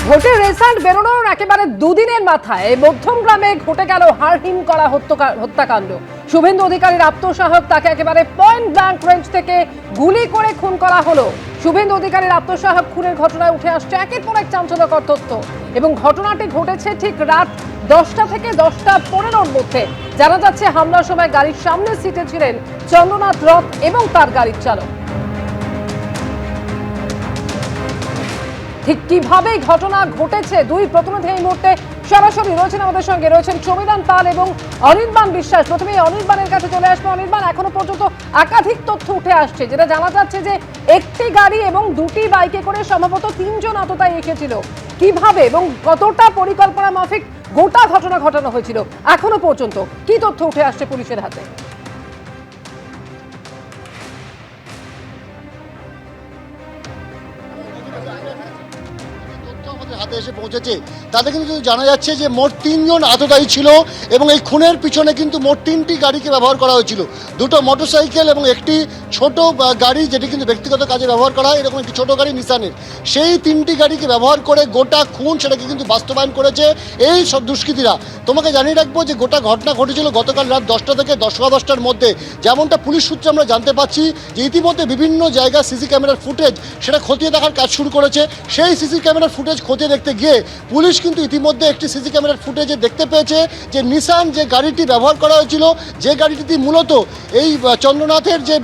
ভোটের রেজাল্ট বেরোনোর একেবারে দুদিনের মাথায় মধ্যমগ্রামে ঘটে গেল হাড়হিম করা হত্যাকাণ্ড। শুভেন্দু অধিকারীর আত্মসহায়ক তাকে একেবারে পয়েন্ট ব্ল্যাঙ্ক রেঞ্জ থেকে গুলি করে খুন করা হলো। শুভেন্দু অধিকারীর আত্মসহায়ক খুনের ঘটনায় উঠে আসছে একের পর এক চাঞ্চল্যকর তথ্য এবং ঘটনাটি ঘটেছে ঠিক রাত 10টা থেকে 10টা 15-র মধ্যে। জানা যাচ্ছে হামলার সময় গাড়ির সামনের সিটে ছিলেন চন্দ্রনাথ রথ এবং তার গাড়ির চালক। ঠিক কিভাবে ঘটনা ঘটেছে দুই প্রতিনিধি এই মুহূর্তে সরাসরি রয়েছেন আমাদের সঙ্গে, রয়েছেন সমীরণ পাল এবং অনির্বাণ বিশ্বাস। প্রথমে অনির্বাণের কাছে চলে আসবো। অনির্বাণ, এখনো পর্যন্ত একাধিক তথ্য উঠে আসছে, যেটা জানা যাচ্ছে যে একটি গাড়ি এবং দুটি বাইকে করে সম্ভবত 3 জন আততায়ী এসেছিল। কিভাবে এবং কতটা পরিকল্পনা মাফিক গোটা ঘটনা ঘটানো হয়েছিল এখনো পর্যন্ত কি তথ্য উঠে আসছে পুলিশের হাতে? হাতে এসে পৌঁছেছে তাতে কিন্তু জানা যাচ্ছে যে মোট 3 জন আততায়ী ছিল এবং এই খুনের পিছনে কিন্তু মোট 3টি গাড়িকে ব্যবহার করা হয়েছিল। দুটো মোটরসাইকেল এবং একটি ছোট গাড়ি, যেটি কিন্তু ব্যক্তিগত কাজে ব্যবহার করা হয়, এরকম একটি ছোট গাড়ি নিসানের। সেই 3টি গাড়িকে ব্যবহার করে গোটা খুন সেটাকে কিন্তু বাস্তবায়ন করেছে এই সব দুষ্কৃতীরা। তোমাকে জানিয়ে রাখবো যে গোটা ঘটনা ঘটেছিল গতকাল রাত 10টা থেকে 10:10টার মধ্যে। যেমনটা পুলিশ সূত্রে আমরা জানতে পাচ্ছি যে ইতিমধ্যে বিভিন্ন জায়গায় সিসি ক্যামেরার ফুটেজ সেটা খতিয়ে দেখার কাজ শুরু করেছে। সেই সিসি ক্যামেরার ফুটেজ খতিয়ে দেখতে গিয়ে পুলিশ কিন্তু ইতিমধ্যে একটি সিসি ক্যামেরার ফুটেজে দেখতে পেয়েছে যে নিসান যে গাড়িটি ব্যবহার করা হয়েছিল, যে গাড়িটি মূলত এই চন্দ্রনাথের যে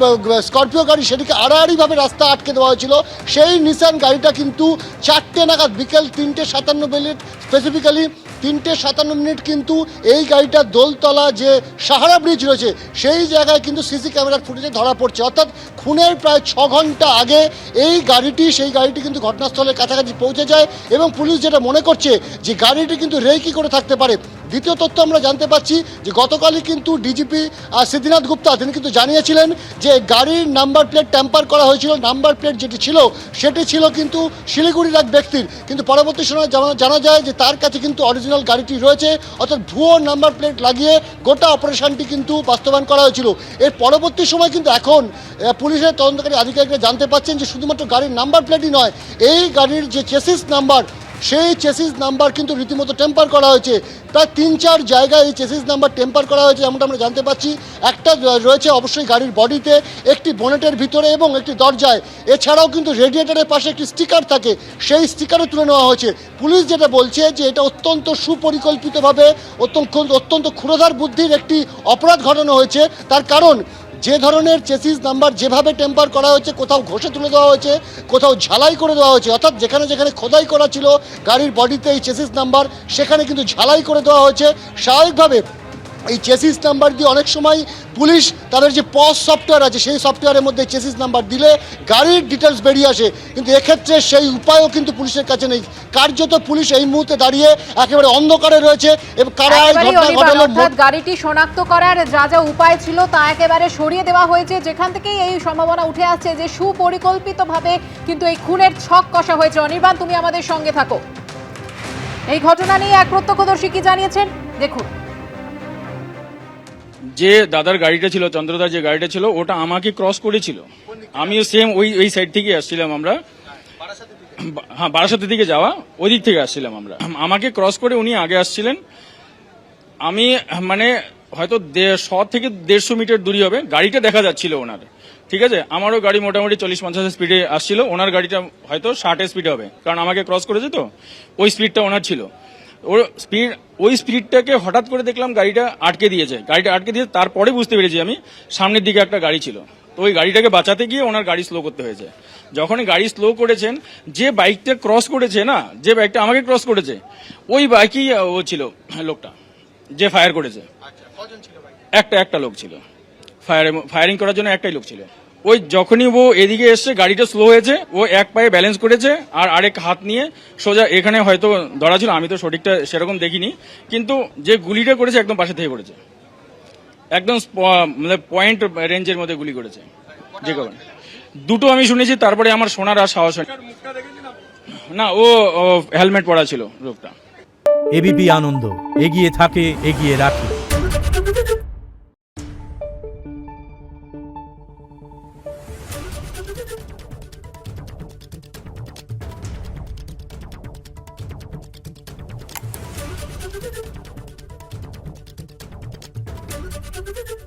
স্করপিও গাড়ি সেটিকে আড়াআড়িভাবে রাস্তা আটকে দেওয়া হয়েছিল, সেই নিসান গাড়িটা কিন্তু 4টে নাগাদ বিকেল 3:57 স্পেসিফিক্যালি 3:57 কিন্তু এই গাড়িটা দোলতলা যে সাহারা ব্রিজ রয়েছে সেই জায়গায় কিন্তু সিসি ক্যামেরার ফুটেজে ধরা পড়ছে। অর্থাৎ খুনের প্রায় 6 ঘন্টা আগে এই গাড়িটি কিন্তু ঘটনাস্থলের কাছাকাছি পৌঁছে যায় এবং পুলিশ যেটা মনে করছে যে গাড়িটি কিন্তু রেকি করে থাকতে পারে। দ্বিতীয় তথ্য আমরা জানতে পাচ্ছি যে গতকালই কিন্তু ডিজিপি সিদ্ধিনাথ গুপ্তা তিনি কিন্তু জানিয়েছিলেন যে গাড়ির নাম্বার প্লেট ট্যাম্পার করা হয়েছিল। নাম্বার প্লেট যেটি ছিল সেটি ছিল কিন্তু শিলিগুড়ির এক ব্যক্তির, কিন্তু পরবর্তী সময় জানা যায় যে তার কাছে কিন্তু অরিজিনাল গাড়িটি রয়েছে। অর্থাৎ ভুয়ো নাম্বার প্লেট লাগিয়ে গোটা অপারেশনটি কিন্তু বাস্তবায়ন করা হয়েছিল। এর পরবর্তী সময় কিন্তু এখন পুলিশের তদন্তকারী আধিকারিকরা জানতে পাচ্ছেন যে শুধুমাত্র গাড়ির নাম্বার প্লেটই নয়, এই গাড়ির যে চেসিস নাম্বার সেই চেসিস নাম্বার কিন্তু রীতিমতো টেম্পার করা হয়েছে। প্রায় 3-4 জায়গায় এই চেসিস নাম্বার টেম্পার করা হয়েছে এমনটা আমরা জানতে পাচ্ছি। একটা রয়েছে অবশ্যই গাড়ির বডিতে, একটি বনেটের ভিতরে এবং একটি দরজায়। এছাড়াও কিন্তু রেডিয়েটারের পাশে একটি স্টিকার থাকে, সেই স্টিকারও তুলে নেওয়া হয়েছে। পুলিশ যেটা বলছে যে এটা অত্যন্ত সুপরিকল্পিতভাবে অত্যন্ত ক্ষুরধার বুদ্ধির একটি অপরাধ ঘটানো হয়েছে। তার কারণ যে ধরনের চেসিস নাম্বার যেভাবে টেম্পার করা হয়েছে, কোথাও ঘষে তুলে দেওয়া হয়েছে, কোথাও ঝালাই করে দেওয়া হয়েছে। অর্থাৎ যেখানে যেখানে খোদাই করা ছিল গাড়ির বডিতে এই চেসিস নাম্বার, সেখানে কিন্তু ঝালাই করে দেওয়া হয়েছে। স্বাভাবিকভাবে এই চেসিস নাম্বার দিয়ে অনেক সময় পুলিশ তাদের যে পস সফটওয়্যার আছে সেই সফটওয়্যারের মধ্যে চেসিস নাম্বার দিলে গাড়ির ডিটেলস বেরিয়ে আসে, কিন্তু এক্ষেত্রে সেই উপায়ও কিন্তু পুলিশের কাছে নেই। কার্যত পুলিশ এই মুহূর্তে দাঁড়িয়ে একেবারে অন্ধকারে রয়েছে এবং গাড়িটি শনাক্ত করার যা যা উপায় ছিল তা একেবারে সরিয়ে দেওয়া হয়েছে, যেখান থেকে এই সম্ভাবনা উঠে আসছে যে সুপরিকল্পিতভাবে কিন্তু এই খুনের ছক কষা হয়েছে। অনির্বাণ, তুমি আমাদের সঙ্গে থাকো। এই ঘটনা নিয়ে এক প্রত্যক্ষদর্শী কি জানিয়েছেন দেখুন। যে দাদার গাড়িটা ছিল, চন্দ্রদার যে গাড়িটা ছিল, ওটা আমাকে ক্রস করেছিল। আমিও সেম ওই সাইড থেকে আসছিলাম আমরা, হ্যাঁ বারাসাতের দিকে যাওয়া ওই দিক থেকে আসছিলাম আমরা। আমাকে ক্রস করে উনি আগে আসছিলেন। আমি মানে হয়তো 100 থেকে 150 মিটার দূরই হবে, গাড়িটা দেখা যাচ্ছিল ওনার, ঠিক আছে। আমারও গাড়ি মোটামুটি 40-50 স্পিডে আসছিল, ওনার গাড়িটা হয়তো 60 স্পিডে হবে, কারণ আমাকে ক্রস করেছে তো ওই স্পিডটা ওনার ছিল। ওই স্পিডটাকে হঠাৎ করে দেখলাম গাড়িটা আটকে দিয়েছে। তারপরে বুঝতে পেরেছি আমি সামনের দিকে একটা গাড়ি ছিল, তো ওই গাড়িটাকে বাঁচাতে গিয়ে ওনার গাড়ি স্লো করতে হয়েছে। যখনই গাড়ি স্লো করেছেন, যে বাইকটা ক্রস করেছে না, যে বাইকটা আমাকে ক্রস করেছে ওই বাইকই ও ছিল লোকটা যে ফায়ার করেছে। একটা লোক ছিল, ফায়ারিং করার জন্য একটাই লোক ছিল। ওই যখনই ও এদিকে এসছে গাড়িটা স্লো হয়েছে, ও এক পায়ে ব্যালেন্স করেছে আর আরেক হাত নিয়ে সোজা এখানে হয়তো ধরা ছিল, আমি তো সঠিকটা সেরকম দেখিনি, কিন্তু যে গুলিটা করেছে একদম পাশে থেকে করেছে, একদম মানে পয়েন্ট রেঞ্জের মধ্যে গুলি করেছে। যে কারণে দুটো আমি শুনেছি, তারপরে আমার শোনার আর সাহস হয় না। ও হেলমেট পরা ছিল লোকটা। এবিপি আনন্দ, এগিয়ে থাকে, এগিয়ে রাখে। নিউজ।